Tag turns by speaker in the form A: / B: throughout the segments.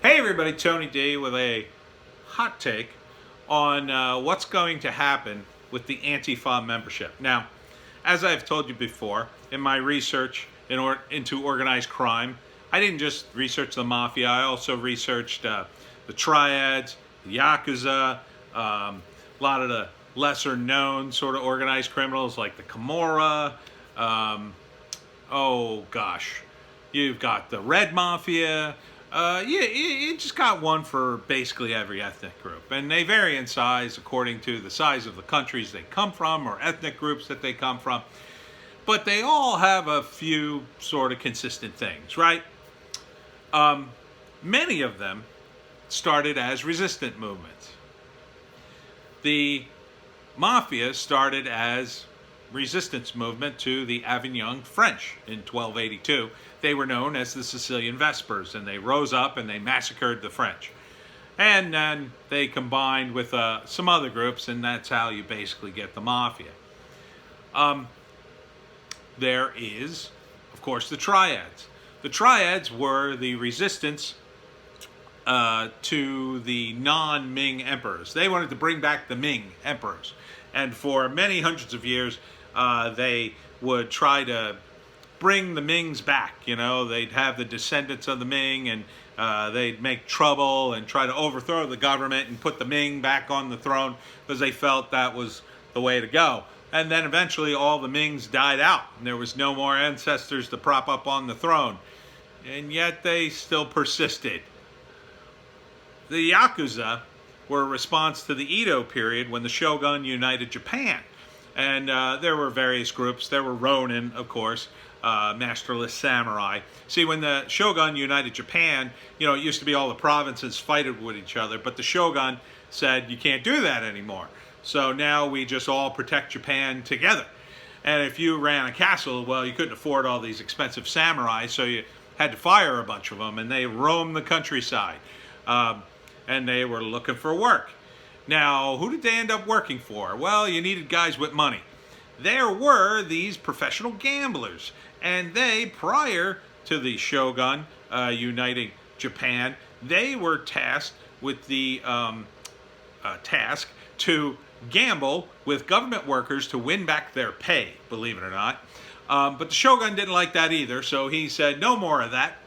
A: Hey everybody, Tony D with a hot take on what's going to happen with the Antifa membership. Now, as I've told you before, in my research into organized crime, I didn't just research the mafia, I also researched the triads, the Yakuza, a lot of the lesser known sort of organized criminals like the Camorra, oh gosh, you've got the Red Mafia. You just got one for basically every ethnic group. And they vary in size according to the size of the countries they come from or ethnic groups that they come from. But they all have a few sort of consistent things, right? Many of them started as resistant movements. The Mafia started as resistance movement to the Avignon French in 1282. They were known as the Sicilian Vespers, and they rose up and they massacred the French. And then they combined with some other groups, and that's how you basically get the Mafia. There is, of course, the triads. The triads were the resistance to the non-Ming emperors. They wanted to bring back the Ming emperors. And for many hundreds of years, they would try to bring the Mings back. You know, they'd have the descendants of the Ming, and they'd make trouble and try to overthrow the government and put the Ming back on the throne because they felt that was the way to go. And then eventually all the Mings died out, and there was no more ancestors to prop up on the throne. And yet they still persisted. The Yakuza were a response to the Edo period when the shogun united Japan. And there were various groups. There were Ronin, of course, masterless samurai. See, when the shogun united Japan, you know, it used to be all the provinces fighting with each other, but the shogun said, you can't do that anymore. So now we just all protect Japan together. And if you ran a castle, well, you couldn't afford all these expensive samurai, so you had to fire a bunch of them, and they roamed the countryside. And they were looking for work. Now, who did they end up working for? Well, you needed guys with money. There were these professional gamblers, and they, prior to the shogun uniting Japan, they were tasked with the task to gamble with government workers to win back their pay, believe it or not. But the shogun didn't like that either, so he said, no more of that.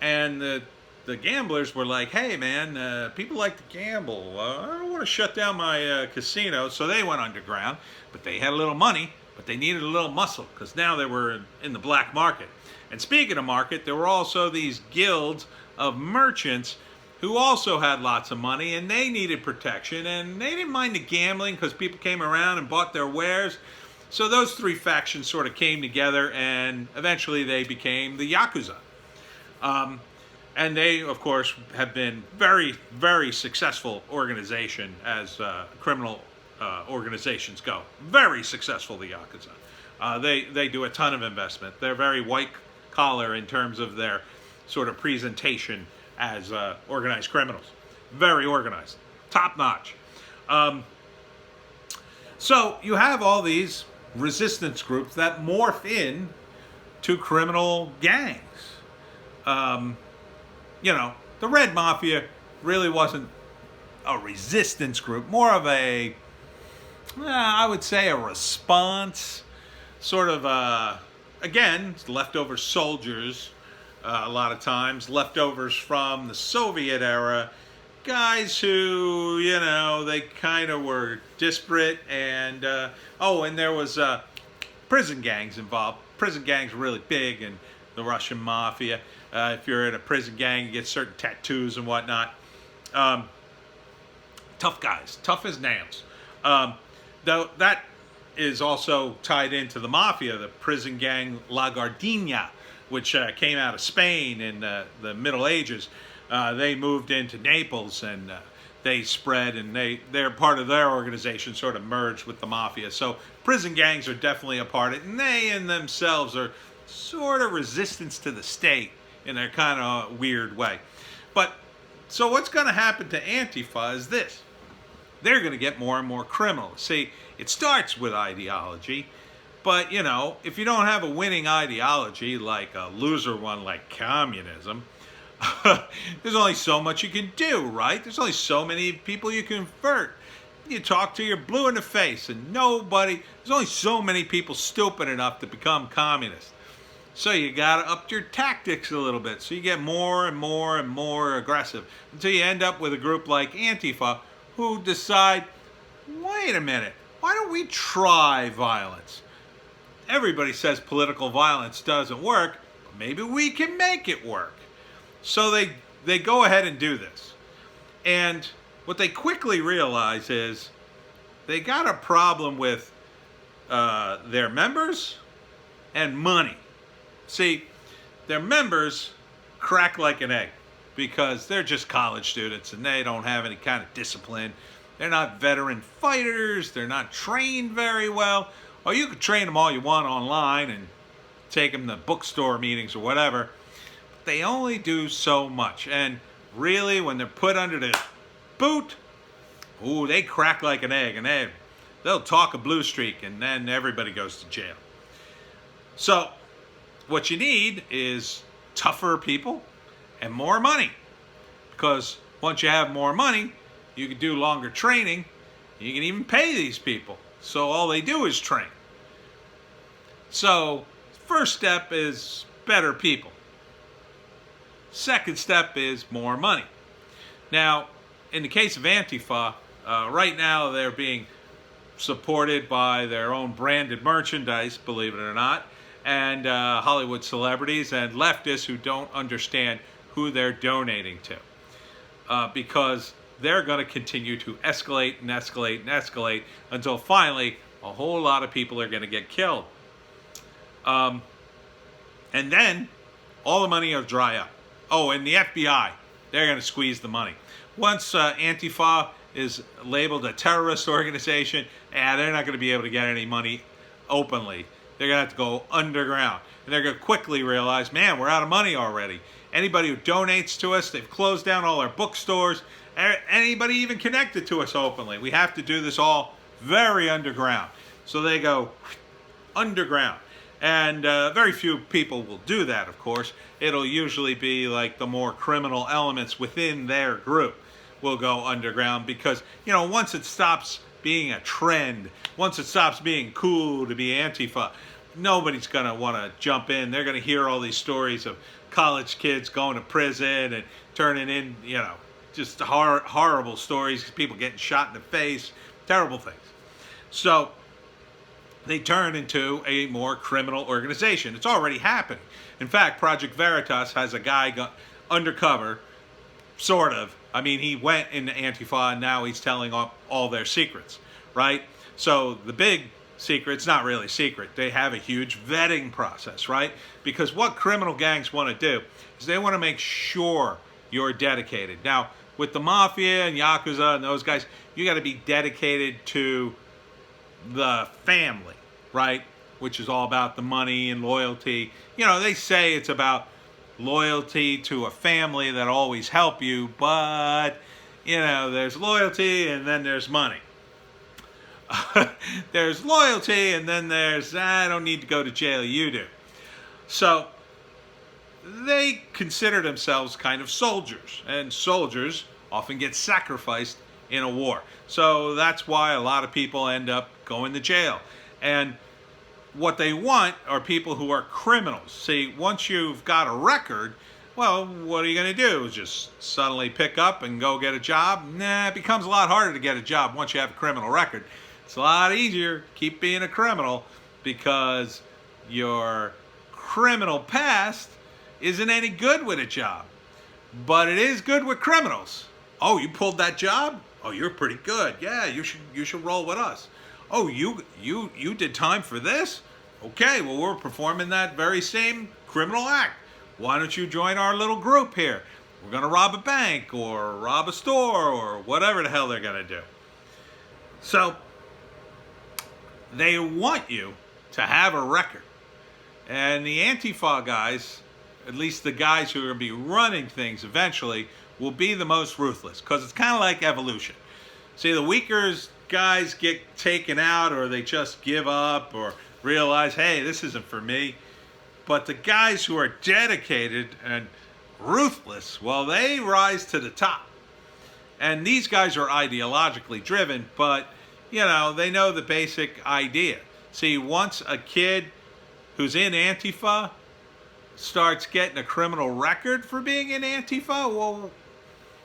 A: And the gamblers were like, hey man, people like to gamble. I don't want to shut down my casino. So they went underground, but they had a little money, but they needed a little muscle because now they were in the black market. And speaking of market, there were also these guilds of merchants who also had lots of money, and they needed protection, and they didn't mind the gambling because people came around and bought their wares. So those three factions sort of came together, and eventually they became the Yakuza. And they, of course, have been very, very successful organization as criminal organizations go. Very successful, the Yakuza. They do a ton of investment. They're very white collar in terms of their sort of presentation as organized criminals. Very organized. Top notch. So you have all these resistance groups that morph in to criminal gangs. You know, the Red Mafia really wasn't a resistance group, more of a, I would say, a response, sort of, again, leftover soldiers, a lot of times, leftovers from the Soviet era, guys who, you know, they kind of were disparate, and, and there was prison gangs involved. Prison gangs were really big in the Russian Mafia. If you're in a prison gang, you get certain tattoos and whatnot. Tough guys, tough as nails. Though that is also tied into the Mafia, the prison gang La Gardenia, which came out of Spain in the Middle Ages. They moved into Naples, and they spread, and they're part of their organization sort of merged with the Mafia. So prison gangs are definitely a part of it, and they in themselves are sort of resistance to the state in a kind of weird way. But so what's going to happen to Antifa is this. They're going to get more and more criminal. See, it starts with ideology, but, you know, if you don't have a winning ideology, like a loser one like communism, There's only so much you can do, right? There's only so many people you can convert. You talk to, you're blue in the face, and there's only so many people stupid enough to become communists. So you got to up your tactics a little bit. So you get more and more and more aggressive until you end up with a group like Antifa who decide, wait a minute, why don't we try violence? Everybody says political violence doesn't work. Maybe we can make it work. So they go ahead and do this. And what they quickly realize is they got a problem with their members and money. See, their members crack like an egg because they're just college students and they don't have any kind of discipline. They're not veteran fighters. They're not trained very well. Or you could train them all you want online and take them to bookstore meetings or whatever. But they only do so much. And really, when they're put under the boot, ooh, they crack like an egg. And they'll talk a blue streak and then everybody goes to jail. So what you need is tougher people and more money. Because once you have more money, you can do longer training. You can even pay these people. So all they do is train. So first step is better people. Second step is more money. Now, in the case of Antifa, right now they're being supported by their own branded merchandise, believe it or not, and Hollywood celebrities and leftists who don't understand who they're donating to. Because they're going to continue to escalate and escalate and escalate until finally a whole lot of people are going to get killed. And then all the money will dry up. Oh, and the FBI, they're going to squeeze the money. Once Antifa is labeled a terrorist organization, they're not going to be able to get any money openly. They're going to have to go underground. And they're going to quickly realize, man, we're out of money already. Anybody who donates to us, they've closed down all our bookstores. Anybody even connected to us openly. We have to do this all very underground. So they go underground. And very few people will do that, of course. It'll usually be like the more criminal elements within their group will go underground because, once it stops being a trend, once it stops being cool to be Antifa, nobody's going to want to jump in. They're going to hear all these stories of college kids going to prison and turning in, just horrible stories, people getting shot in the face, terrible things. So they turn into a more criminal organization. It's already happening. In fact, Project Veritas has a guy undercover, sort of. I mean, he went into Antifa and now he's telling all their secrets, right? So the big secret, it's not really secret. They have a huge vetting process, right? Because what criminal gangs want to do is they want to make sure you're dedicated. Now, with the Mafia and Yakuza and those guys, you got to be dedicated to the family, right? Which is all about the money and loyalty. They say it's about loyalty to a family that always help you, but, there's loyalty and then there's money. There's loyalty and then there's, I don't need to go to jail, you do. So they consider themselves kind of soldiers, and soldiers often get sacrificed in a war. So that's why a lot of people end up going to jail. And what they want are people who are criminals. See, once you've got a record, well, what are you going to do? Just suddenly pick up and go get a job? Nah, it becomes a lot harder to get a job once you have a criminal record. It's a lot easier to keep being a criminal because your criminal past isn't any good with a job. But it is good with criminals. Oh, you pulled that job? Oh, you're pretty good. Yeah, you should roll with us. Oh, you did time for this? Okay, well, we're performing that very same criminal act. Why don't you join our little group here? We're going to rob a bank or rob a store or whatever the hell they're going to do. So they want you to have a record. And the Antifa guys, at least the guys who are going to be running things eventually, will be the most ruthless because it's kind of like evolution. See, the weaker guys get taken out or they just give up or realize, hey, this isn't for me. But the guys who are dedicated and ruthless. Well, they rise to the top. And these guys are ideologically driven, but, they know the basic idea. See, once a kid who's in Antifa starts getting a criminal record for being in Antifa, well,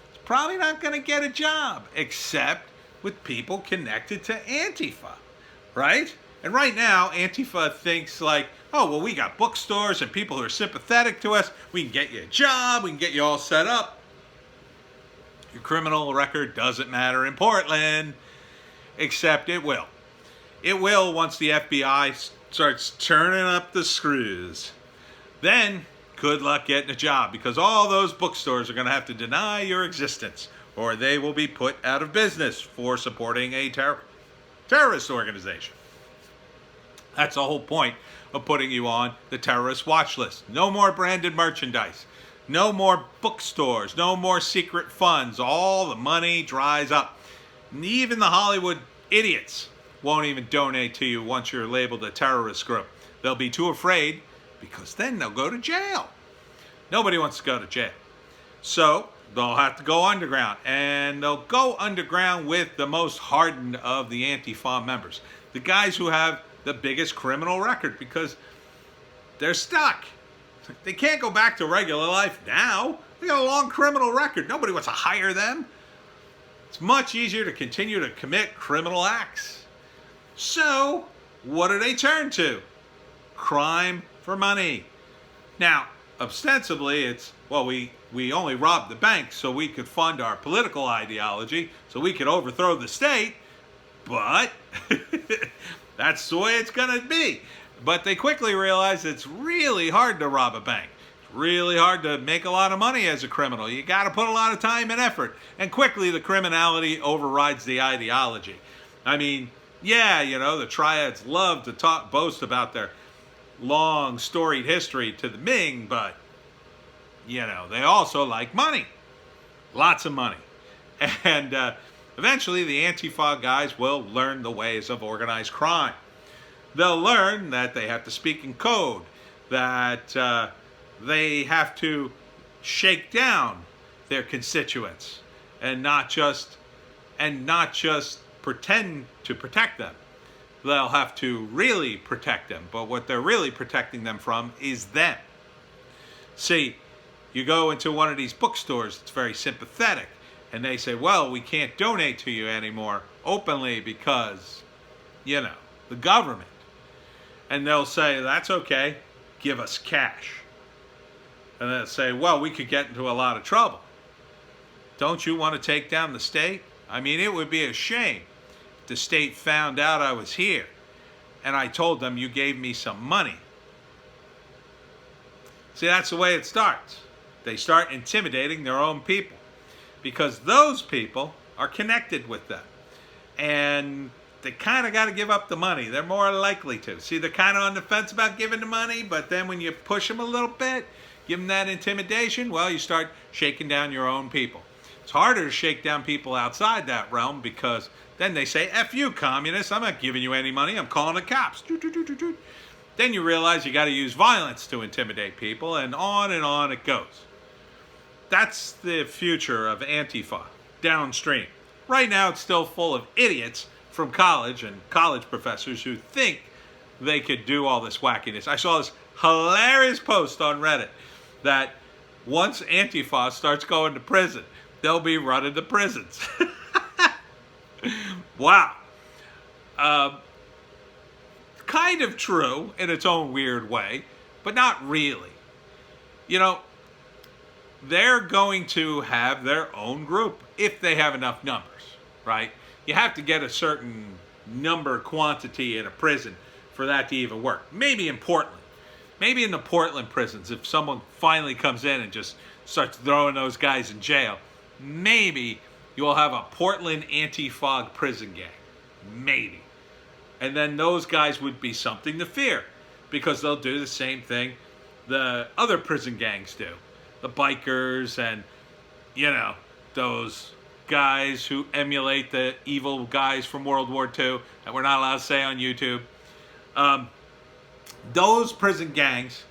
A: it's probably not going to get a job, except with people connected to Antifa, right? And right now, Antifa thinks like, oh, well, we got bookstores and people who are sympathetic to us. We can get you a job. We can get you all set up. Your criminal record doesn't matter in Portland, except it will. It will once the FBI starts turning up the screws. Then, good luck getting a job, because all those bookstores are going to have to deny your existence, or they will be put out of business for supporting a terrorist organization. That's the whole point of putting you on the terrorist watch list. No more branded merchandise. No more bookstores. No more secret funds. All the money dries up. And even the Hollywood idiots won't even donate to you once you're labeled a terrorist group. They'll be too afraid, because then they'll go to jail. Nobody wants to go to jail. So they'll have to go underground. And they'll go underground with the most hardened of the Antifa members. The guys who have the biggest criminal record, because they're stuck. They can't go back to regular life now. They got a long criminal record. Nobody wants to hire them. It's much easier to continue to commit criminal acts. So, what do they turn to? Crime for money. Now, ostensibly, it's, well, we only robbed the bank so we could fund our political ideology, so we could overthrow the state, but that's the way it's going to be. But they quickly realize it's really hard to rob a bank. It's really hard to make a lot of money as a criminal. You got to put a lot of time and effort. And quickly the criminality overrides the ideology. I mean, yeah, the triads love to boast about their long storied history to the Ming, but, they also like money. Lots of money. And eventually the Antifa guys will learn the ways of organized crime. They'll learn that they have to speak in code, that they have to shake down their constituents and not just pretend to protect them. They'll have to really protect them, but what they're really protecting them from is them. See, you go into one of these bookstores that's very sympathetic, and they say, well, we can't donate to you anymore openly because, the government. And they'll say, that's okay, give us cash. And they'll say, well, we could get into a lot of trouble. Don't you want to take down the state? I mean, it would be a shame if the state found out I was here and I told them you gave me some money. See, that's the way it starts. They start intimidating their own people because those people are connected with them. And they kind of got to give up the money. They're more likely to. See, they're kind of on the fence about giving the money, but then when you push them a little bit, give them that intimidation, well, you start shaking down your own people. It's harder to shake down people outside that realm because then they say, F you, communists, I'm not giving you any money, I'm calling the cops. Then you realize you got to use violence to intimidate people, and on it goes. That's the future of Antifa, downstream. Right now, it's still full of idiots from college and college professors who think they could do all this wackiness. I saw this hilarious post on Reddit that once Antifa starts going to prison, they'll be running the prisons. Wow. Kind of true in its own weird way, but not really. They're going to have their own group if they have enough numbers, right? You have to get a certain number quantity in a prison for that to even work. Maybe in Portland. Maybe in the Portland prisons, if someone finally comes in and just starts throwing those guys in jail, maybe you'll have a Portland anti-fog prison gang. Maybe. And then those guys would be something to fear because they'll do the same thing the other prison gangs do. The bikers and, those guys who emulate the evil guys from World War II that we're not allowed to say on YouTube. Those prison gangs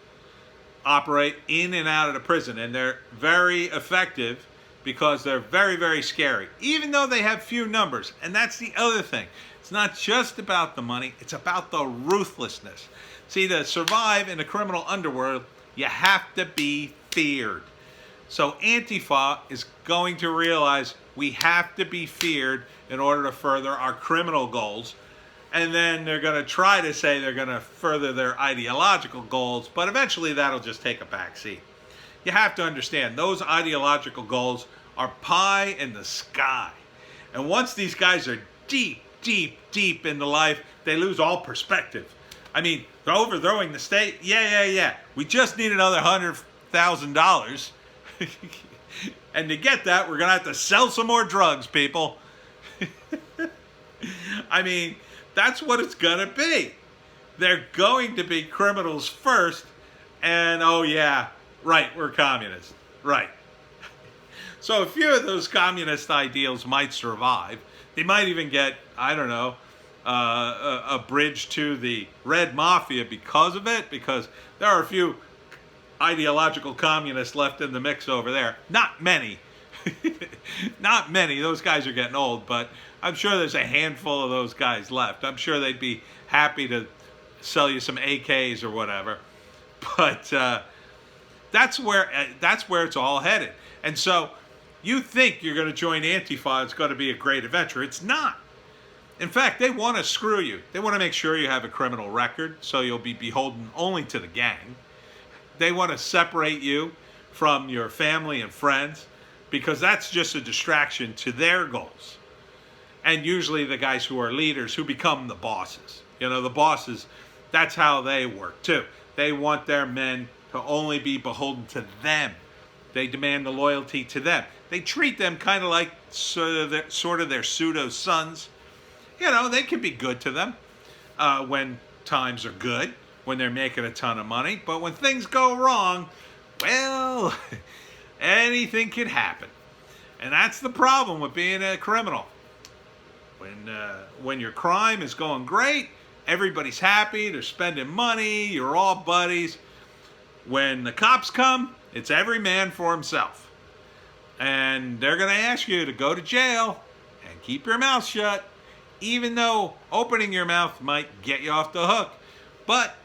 A: operate in and out of the prison, and they're very effective because they're very, very scary, even though they have few numbers. And that's the other thing. It's not just about the money, it's about the ruthlessness. See, to survive in the criminal underworld, you have to be feared. So Antifa is going to realize we have to be feared in order to further our criminal goals. And then they're going to try to say they're going to further their ideological goals, but eventually that'll just take a back seat. You have to understand, those ideological goals are pie in the sky. And once these guys are deep, deep, deep into life, they lose all perspective. I mean, they're overthrowing the state. Yeah. We just need another $100,000. And to get that, we're going to have to sell some more drugs, people. I mean, that's what it's going to be. They're going to be criminals first, and oh yeah, right, we're communists. Right. So a few of those communist ideals might survive. They might even get, I don't know, a bridge to the Red Mafia because of it, because there are a few ideological communists left in the mix over there. Not many. Not many. Those guys are getting old, but I'm sure there's a handful of those guys left. I'm sure they'd be happy to sell you some AKs or whatever. But that's where it's all headed. And so you think you're going to join Antifa, it's going to be a great adventure. It's not. In fact, they want to screw you. They want to make sure you have a criminal record, so you'll be beholden only to the gang. They want to separate you from your family and friends, because that's just a distraction to their goals. And usually the guys who are leaders who become the bosses. You know, the bosses, that's how they work too. They want their men to only be beholden to them. They demand the loyalty to them. They treat them kind of like sort of their pseudo sons. You know, they can be good to them when times are good, when they're making a ton of money. But when things go wrong, well, anything can happen. And that's the problem with being a criminal. When your crime is going great, everybody's happy, they're spending money, you're all buddies. When the cops come, it's every man for himself. And they're going to ask you to go to jail and keep your mouth shut, even though opening your mouth might get you off the hook. But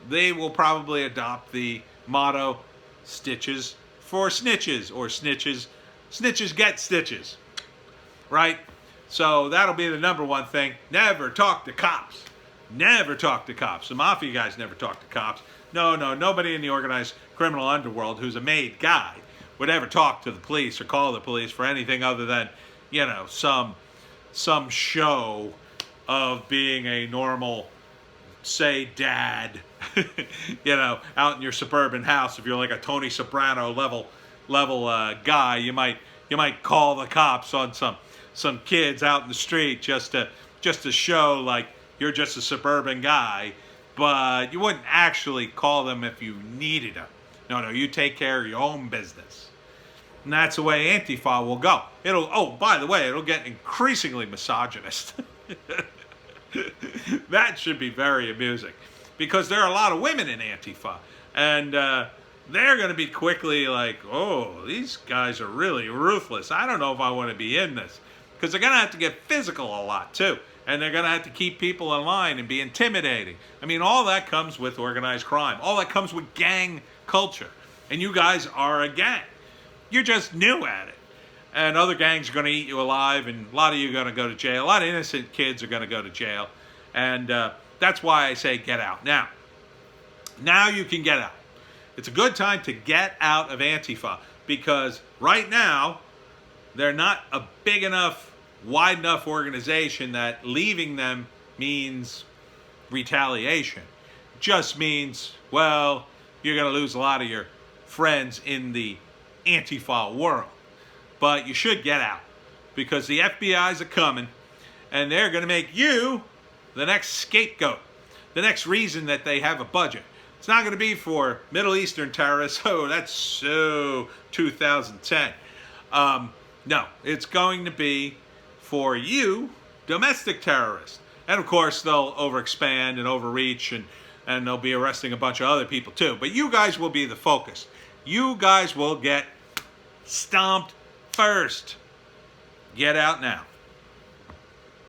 A: they will probably adopt the motto, stitches for snitches, or snitches get stitches, right? So that'll be the number one thing. Never talk to cops. Never talk to cops. The mafia guys never talk to cops. No, nobody in the organized criminal underworld who's a made guy would ever talk to the police or call the police for anything other than, you know, some show of being a normal, say, dad, you know, out in your suburban house. If you're like a Tony Soprano level guy, you might call the cops on some kids out in the street just to show like you're just a suburban guy, but you wouldn't actually call them if you needed them. No, you take care of your own business. And that's the way Antifa will go. By the way, it'll get increasingly misogynist. That should be very amusing, because there are a lot of women in Antifa, and they're going to be quickly like, oh, these guys are really ruthless. I don't know if I want to be in this, because they're going to have to get physical a lot too, and they're going to have to keep people in line and be intimidating. I mean, all that comes with organized crime. All that comes with gang culture, and you guys are a gang. You're just new at it. And other gangs are going to eat you alive, and a lot of you are going to go to jail. A lot of innocent kids are going to go to jail. And that's why I say get out. Now you can get out. It's a good time to get out of Antifa, because right now they're not a big enough, wide enough organization that leaving them means retaliation. It just means, well, you're going to lose a lot of your friends in the Antifa world. But you should get out, because the FBI's are coming, and they're going to make you the next scapegoat, the next reason that they have a budget. It's not going to be for Middle Eastern terrorists. Oh, that's so 2010. No, it's going to be for you, domestic terrorists. And of course, they'll overexpand and overreach, and and they'll be arresting a bunch of other people too. But you guys will be the focus. You guys will get stomped first. Get out now.